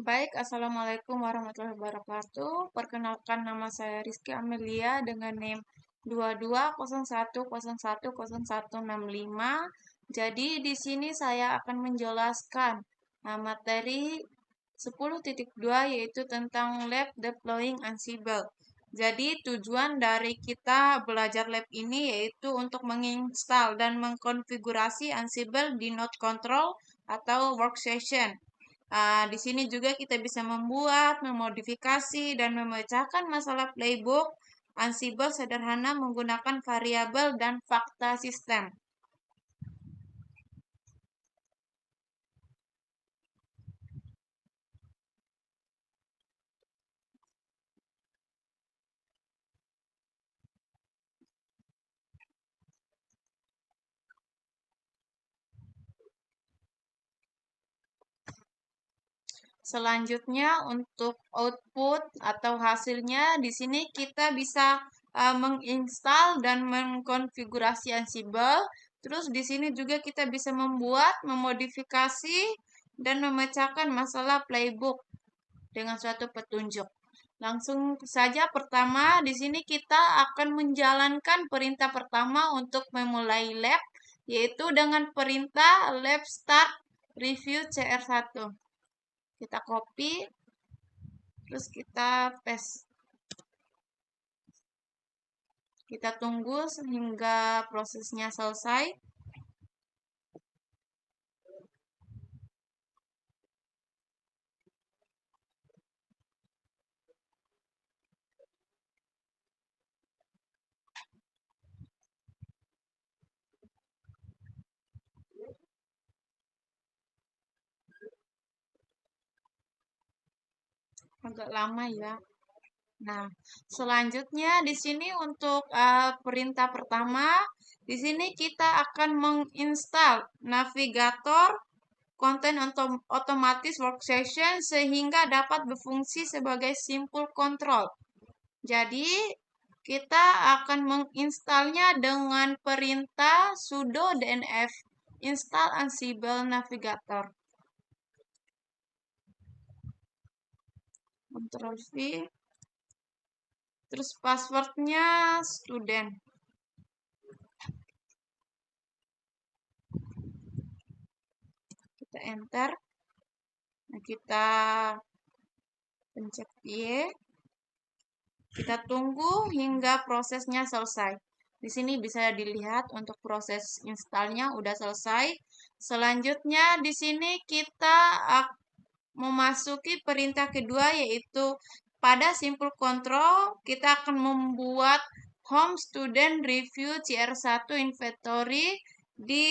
Baik, Assalamualaikum warahmatullahi wabarakatuh. Perkenalkan nama saya Rizky Amelia dengan NIM 2201010165. Jadi di sini saya akan menjelaskan materi 10.2 yaitu tentang Lab Deploying Ansible. Jadi tujuan dari kita belajar lab ini yaitu untuk menginstal dan mengkonfigurasi Ansible di Node Control atau Workstation. Di sini juga kita bisa membuat, memodifikasi, dan memecahkan masalah playbook Ansible sederhana menggunakan variabel dan fakta sistem. Selanjutnya untuk output atau hasilnya di sini kita bisa menginstal dan mengkonfigurasi Ansible. Terus di sini juga kita bisa membuat, memodifikasi dan memecahkan masalah playbook dengan suatu petunjuk. Langsung saja pertama di sini kita akan menjalankan perintah pertama untuk memulai lab yaitu dengan perintah lab start review CR1. Kita copy, terus kita paste. Kita tunggu sehingga prosesnya selesai. Agak lama ya. Nah, selanjutnya di sini untuk perintah pertama, di sini kita akan menginstal navigator konten otomatis workstation sehingga dapat berfungsi sebagai simple control. Jadi, kita akan menginstalnya dengan perintah sudo dnf install Ansible Navigator. Ctrl V. Terus passwordnya student. Kita enter. Nah, kita pencet Y. Kita tunggu hingga prosesnya selesai. Di sini bisa dilihat untuk proses installnya udah selesai. Selanjutnya di sini kita memasuki perintah kedua yaitu pada simple control kita akan membuat home student review CR1 inventory di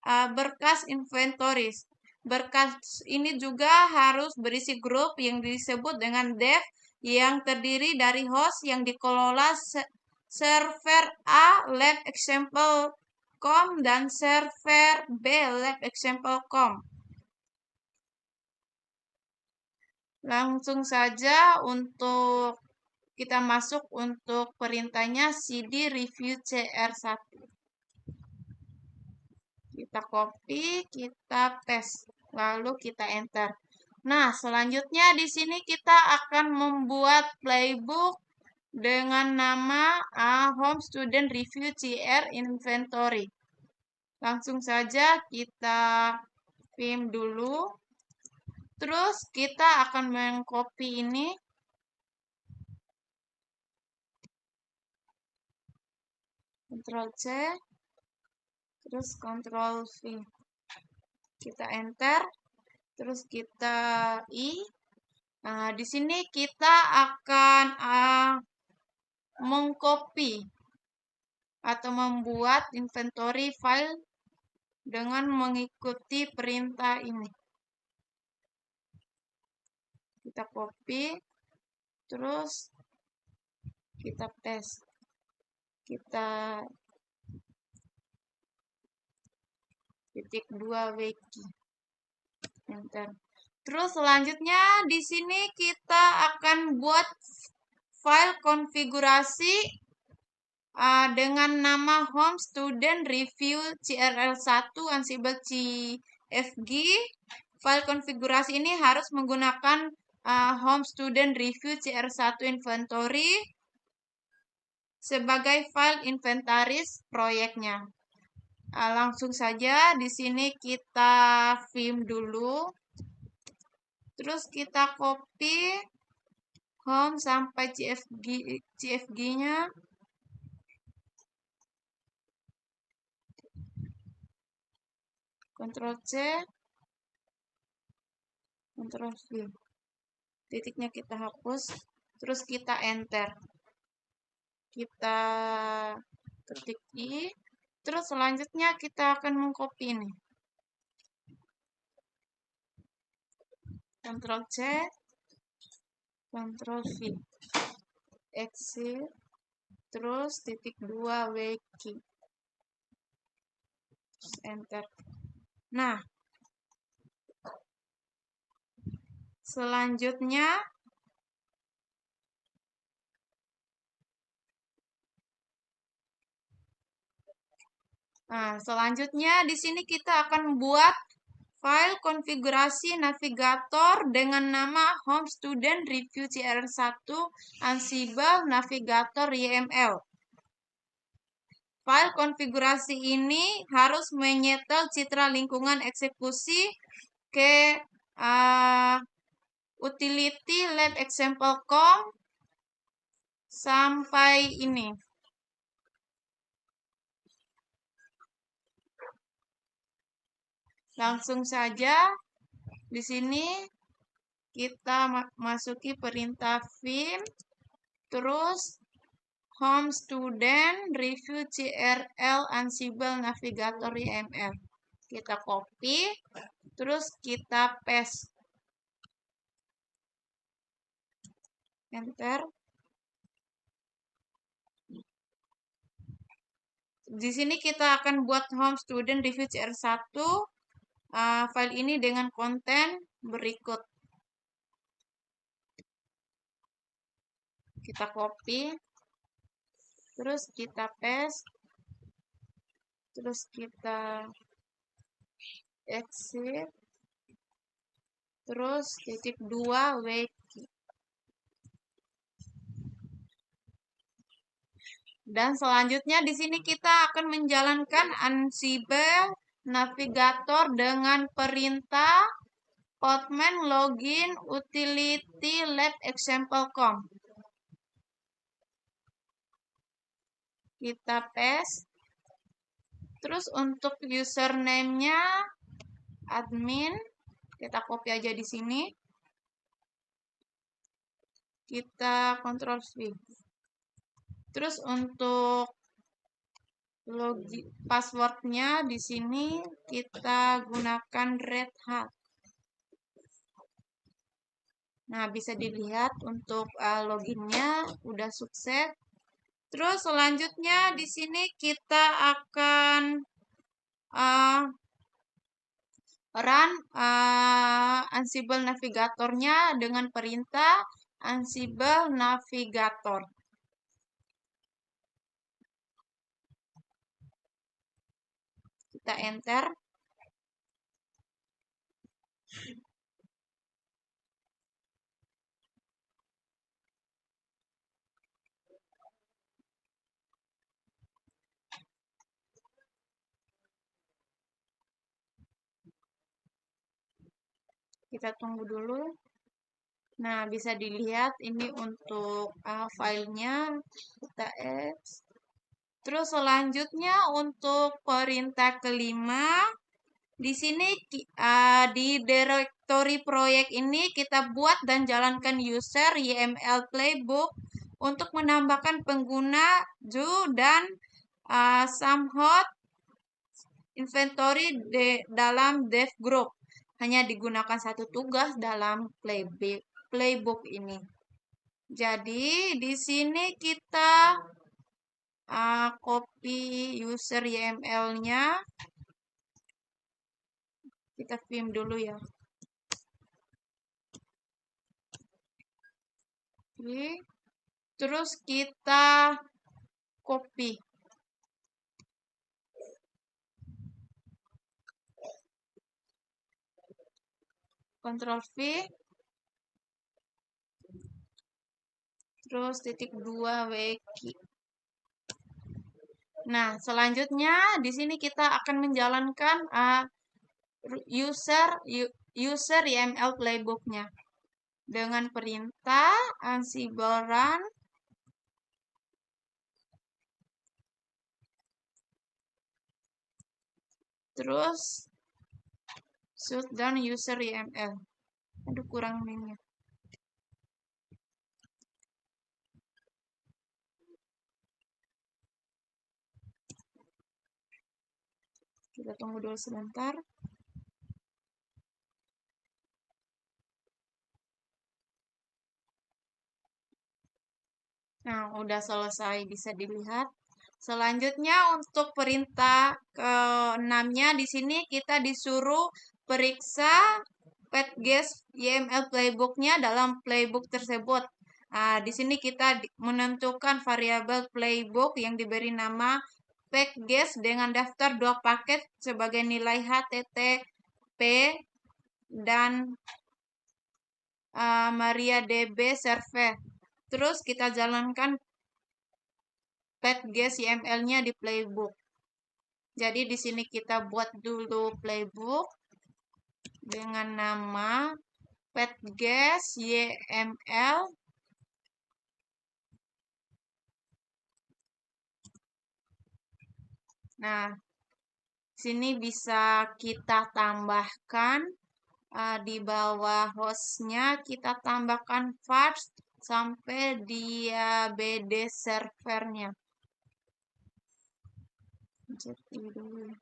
berkas inventories. Berkas ini juga harus berisi grup yang disebut dengan dev yang terdiri dari host yang dikelola server A lab example.com dan server B lab example.com. Langsung saja untuk kita masuk untuk perintahnya cd review CR1. Kita copy, kita paste, lalu kita enter. Nah, selanjutnya di sini kita akan membuat playbook dengan nama Home Student Review CR Inventory. Langsung saja kita pin dulu. Terus kita akan mengcopy ini. Ctrl C. Terus Ctrl V. Kita enter. Terus kita I. Nah, di sini kita akan mengcopy atau membuat inventory file dengan mengikuti perintah ini. Kita copy, terus kita paste. Kita titik 2 wiki. Enter. Terus selanjutnya di sini kita akan buat file konfigurasi dengan nama home student review CRL1 Ansible CFG File konfigurasi ini harus menggunakan Home Student Review CR1 Inventory sebagai file inventaris proyeknya. Langsung saja di sini kita vim dulu. Terus kita copy home sampai CFG-nya. Ctrl C, Ctrl V. Titiknya kita hapus, terus kita enter. Kita ketik I, terus selanjutnya kita akan mengcopy ini. Ctrl C, Ctrl V. Exit, terus titik 2 wiki. Enter. Nah, selanjutnya di sini kita akan buat file konfigurasi navigator dengan nama Home Student Review CR1 Ansible Navigator YML. File konfigurasi ini harus menyetel citra lingkungan eksekusi ke utility lab example.com sampai ini. Langsung saja di sini kita masuki perintah vim, terus Home Student Review CRL Ansible Navigator YML. Kita copy, terus kita paste. Enter. Di sini kita akan buat Home Student Review CR1 file ini dengan konten berikut. Kita copy, terus kita paste, terus kita exit, terus titik 2 wiki. Dan selanjutnya di sini kita akan menjalankan Ansible Navigator dengan perintah Podman login utility lab example.com. Kita paste. Terus untuk username-nya admin, kita copy aja di sini. Kita Ctrl V. Terus untuk login passwordnya di sini kita gunakan Red Hat. Nah, bisa dilihat untuk loginnya udah sukses. Terus selanjutnya di sini kita akan run Ansible Navigatornya dengan perintah Ansible Navigator. Kita enter. Kita tunggu dulu. Nah, bisa dilihat ini untuk filenya. Kita X. Terus selanjutnya untuk perintah kelima, di sini di direktori proyek ini kita buat dan jalankan user YML playbook untuk menambahkan pengguna Ju dan Samhot inventory dalam dev group. Hanya digunakan satu tugas dalam playbook ini. Jadi di sini kita copy user YML-nya. Kita vim dulu ya. Oke. Terus kita copy. Ctrl V, terus titik 2 wiki. Nah, selanjutnya di sini kita akan menjalankan user YML playbooknya dengan perintah ansible run, terus shutdown user YML. Aduh, kurang minyak. Kita tunggu dulu sebentar. Nah, udah selesai, bisa dilihat. Selanjutnya untuk perintah ke-6-nya di sini kita disuruh periksa PetGuess YML playbooknya dalam playbook tersebut. Nah, di sini kita menentukan variabel playbook yang diberi nama PetGuess dengan daftar 2 paket sebagai nilai HTTP dan MariaDB server. Terus kita jalankan PetGuess YML-nya di playbook. Jadi di sini kita buat dulu playbook dengan nama PetGuess YML. Nah, sini bisa kita tambahkan di bawah hostnya kita tambahkan first sampai dia BD servernya. Jadi dulu.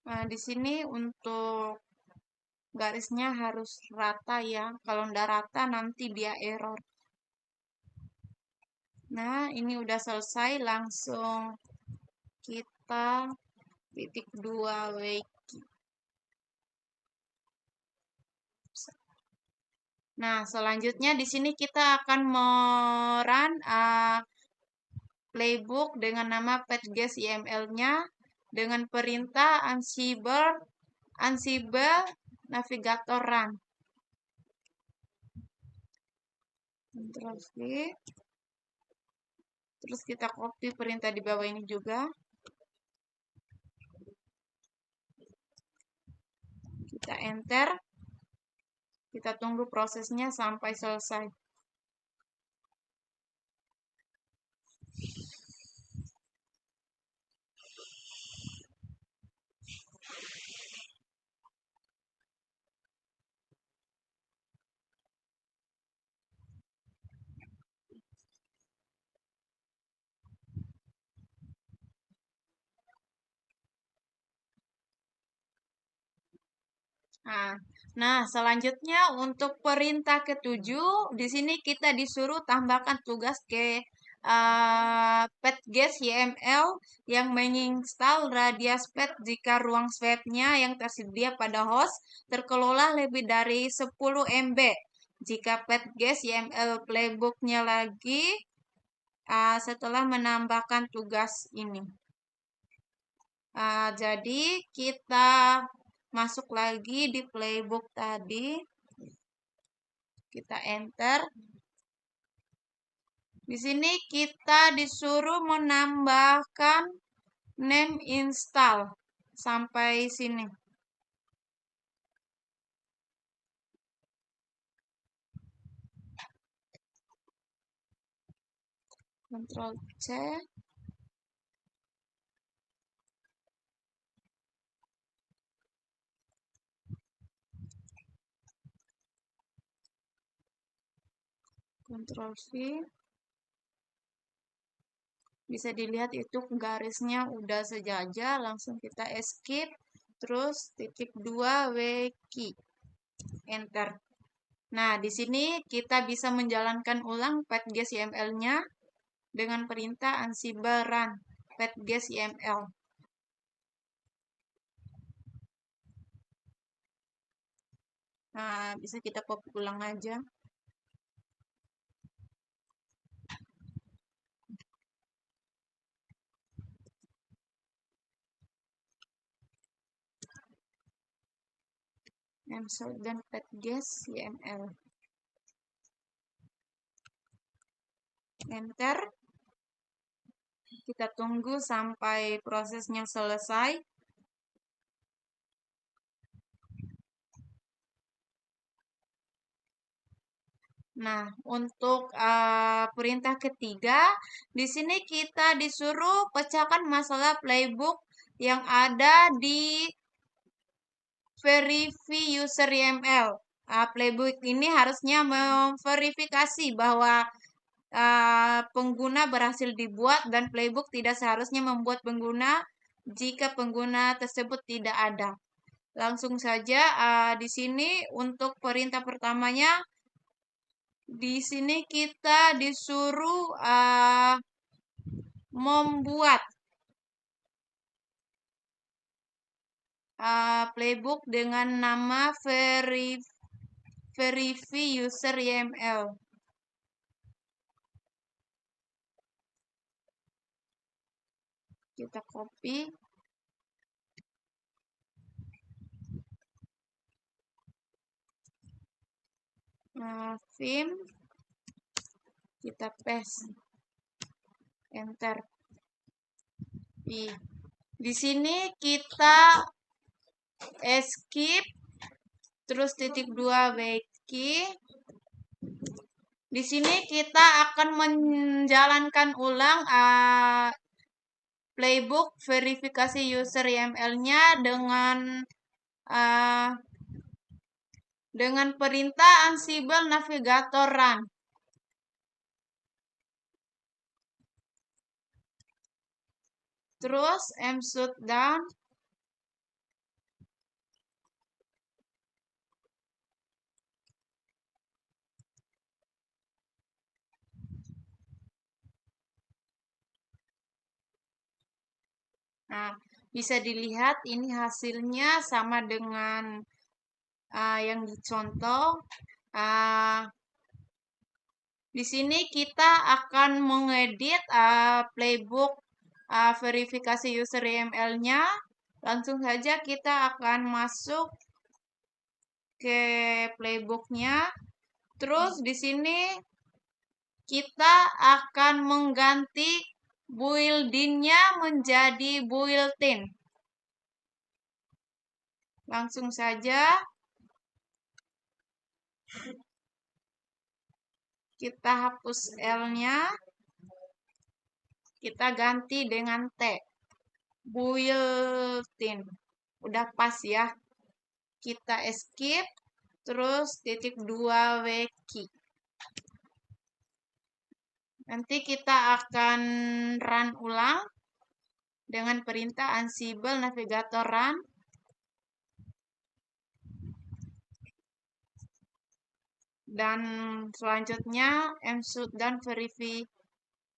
Nah, di sini untuk garisnya harus rata ya. Kalau nggak rata nanti dia error. Nah, ini udah selesai. Langsung kita titik 2 wiki. Nah, selanjutnya di sini kita akan merun playbook dengan nama PetGuess YML-nya dengan perintah Ansible Navigator Run. Ctrl V. Terus kita copy perintah di bawah ini juga. Kita enter. Kita tunggu prosesnya sampai selesai. Nah, selanjutnya untuk perintah ke-7, di sini kita disuruh tambahkan tugas ke PetGuess YML yang menginstal Radius Pet jika ruang swabnya yang tersedia pada host terkelola lebih dari 10 MB. Jika PetGuess YML playbooknya lagi setelah menambahkan tugas ini. Jadi kita masuk lagi di playbook tadi. Kita enter. Di sini kita disuruh menambahkan name install sampai sini. Ctrl C. Ctrl V. Bisa dilihat itu garisnya udah sejajar, langsung kita escape. Terus titik 2 wiki. Enter. Nah, di sini kita bisa menjalankan ulang PetGuess YML-nya dengan perintah Ansible run PetGuess YML. Nah, bisa kita copy ulang aja. Msort dan petges YML. Enter. Kita tunggu sampai prosesnya selesai. Nah, untuk perintah ketiga, di sini kita disuruh pecahkan masalah playbook yang ada di verify user YML. Playbook ini harusnya memverifikasi bahwa pengguna berhasil dibuat dan playbook tidak seharusnya membuat pengguna jika pengguna tersebut tidak ada. Langsung saja di sini untuk perintah pertamanya, di sini kita disuruh membuat playbook dengan nama verify user YML. Kita copy. Vim. Kita paste. Enter. Di sini kita escape. Terus titik 2 key. Di sini kita akan menjalankan ulang playbook verifikasi user YML-nya dengan perintah Ansible Navigator Run. Terus mshutdown. Nah, bisa dilihat ini hasilnya sama dengan yang dicontoh. Di sini kita akan mengedit playbook verifikasi user YML-nya. Langsung saja kita akan masuk ke playbooknya. Terus di sini kita akan mengganti built-in-nya menjadi built-in. Langsung saja kita hapus L-nya. Kita ganti dengan T. Built-in. Udah pas ya. Kita escape. Terus titik 2 key. Nanti kita akan run ulang dengan perintah Ansible Navigator Run. Dan selanjutnya mshutdown verify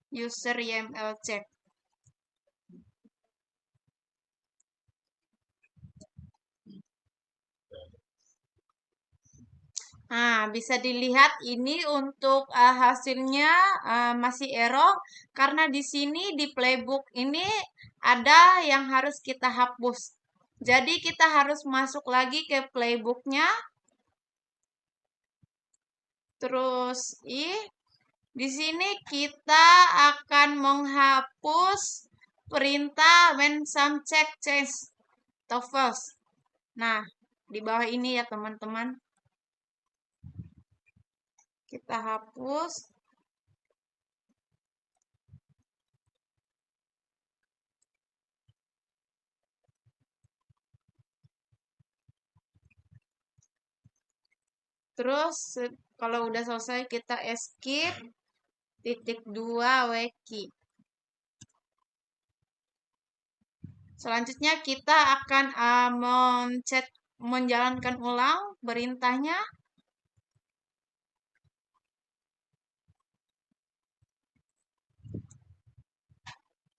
user YML check. Nah, bisa dilihat ini untuk hasilnya masih error karena di sini di playbook ini ada yang harus kita hapus. Jadi kita harus masuk lagi ke playbooknya. Terus di sini kita akan menghapus perintah when some check change to false. Nah, di bawah ini ya teman-teman. Kita hapus. Terus kalau udah selesai kita escape titik 2 key. Selanjutnya kita akan menjalankan ulang perintahnya.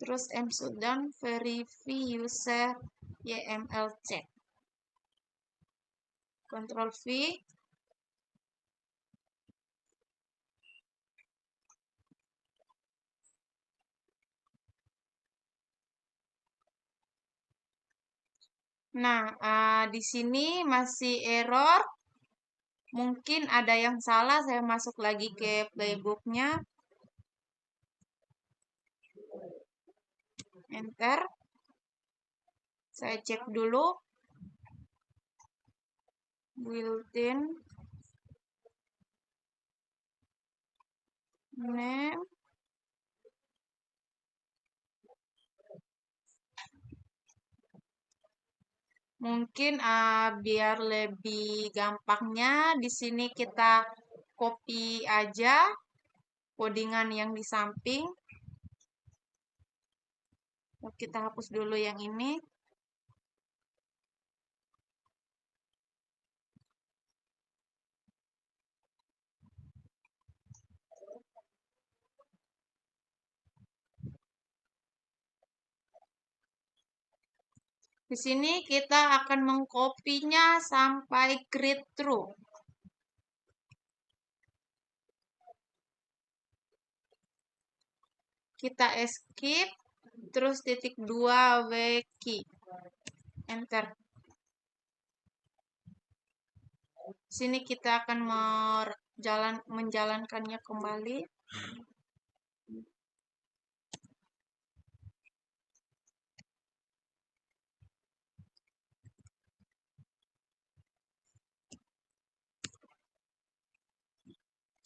Terus mshutdown verify user YML check. Ctrl V. Nah, di sini masih error. Mungkin ada yang salah, saya masuk lagi ke playbooknya. Enter. Saya cek dulu. Built-in name. Mungkin biar lebih gampangnya di sini kita copy aja codingan yang di samping. Kita hapus dulu yang ini. Di sini kita akan mengkopinya sampai grid true. Kita escape, terus titik 2 W key. Enter. Sini kita akan menjalankannya kembali.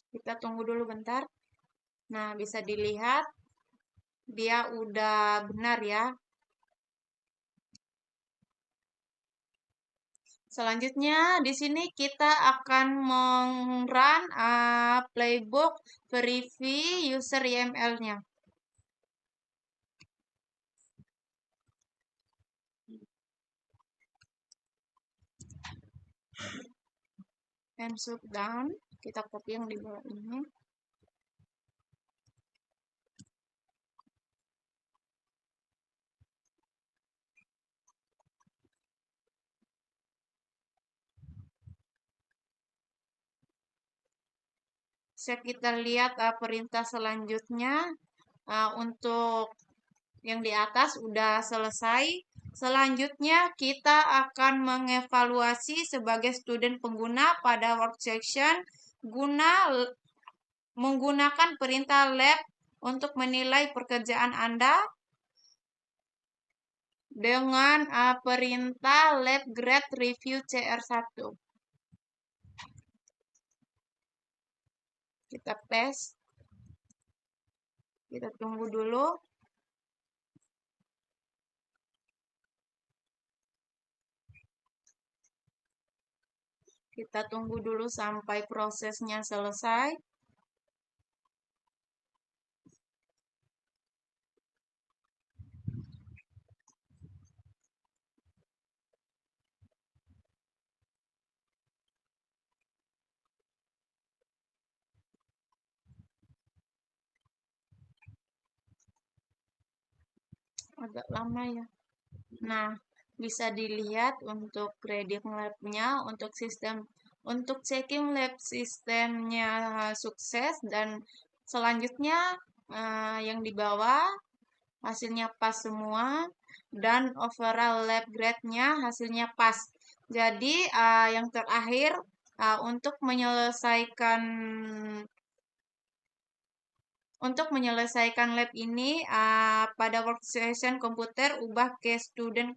Kita tunggu dulu bentar. Nah, bisa dilihat dia udah benar ya. Selanjutnya di sini kita akan meng-run playbook verify user YML-nya. And shutdown, kita copy yang di bawah ini. Kita lihat perintah selanjutnya untuk yang di atas udah selesai. Selanjutnya kita akan mengevaluasi sebagai student pengguna pada workstation menggunakan perintah lab untuk menilai pekerjaan Anda dengan perintah lab grade review CR1. Kita paste. Kita tunggu dulu. Kita tunggu dulu sampai prosesnya selesai. Agak lama ya. Nah, bisa dilihat untuk grading lab-nya, untuk checking lab sistemnya sukses, dan selanjutnya yang di bawah hasilnya pas semua, dan overall lab grade-nya hasilnya pas. Jadi yang terakhir untuk menyelesaikan lab ini pada workstation komputer, ubah ke student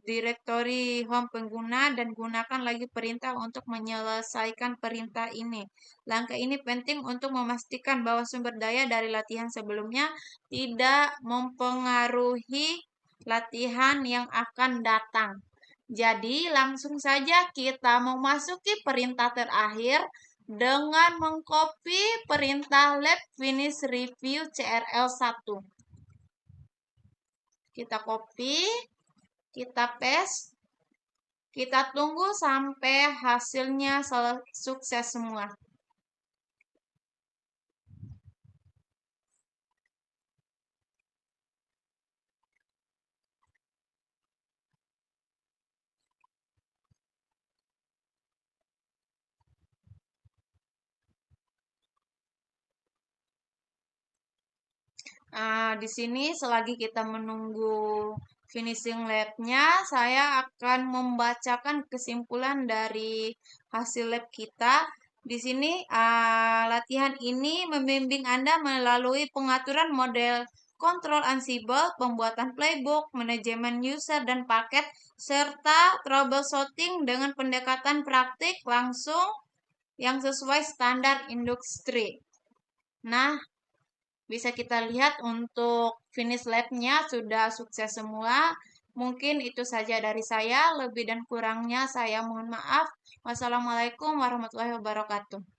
directory home pengguna dan gunakan lagi perintah untuk menyelesaikan perintah ini. Langkah ini penting untuk memastikan bahwa sumber daya dari latihan sebelumnya tidak mempengaruhi latihan yang akan datang. Jadi langsung saja kita memasuki perintah terakhir dengan mengcopy perintah lab finish review CRL1. Kita copy, kita paste, kita tunggu sampai hasilnya sukses semua. Di sini selagi kita menunggu finishing lab-nya, saya akan membacakan kesimpulan dari hasil lab kita. Di sini latihan ini membimbing Anda melalui pengaturan model kontrol Ansible, pembuatan playbook, manajemen user dan paket, serta troubleshooting dengan pendekatan praktik langsung yang sesuai standar industri. Nah, bisa kita lihat untuk finish lab-nya sudah sukses semua. Mungkin itu saja dari saya. Lebih dan kurangnya saya mohon maaf. Wassalamualaikum warahmatullahi wabarakatuh.